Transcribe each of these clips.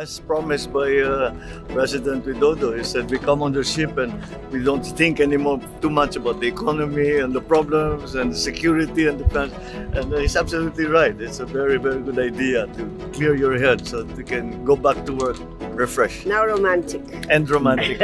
As promised by Presiden Widodo, he said we come on the ship and we don't think anymore too much about the economy and the problems and the security and defense. And he's absolutely right. It's a very, very good idea to clear your head so that you can go back to work refreshed. Now romantic. And romantic.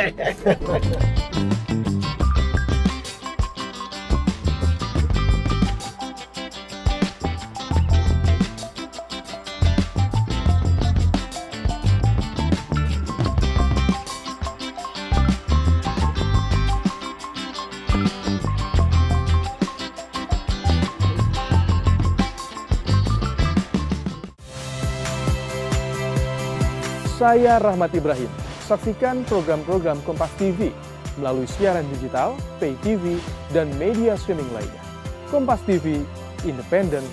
Saya Rahmat Ibrahim. Saksikan program-program Kompas TV melalui siaran digital, pay TV, dan media streaming lainnya. Kompas TV, independen,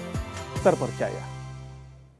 terpercaya.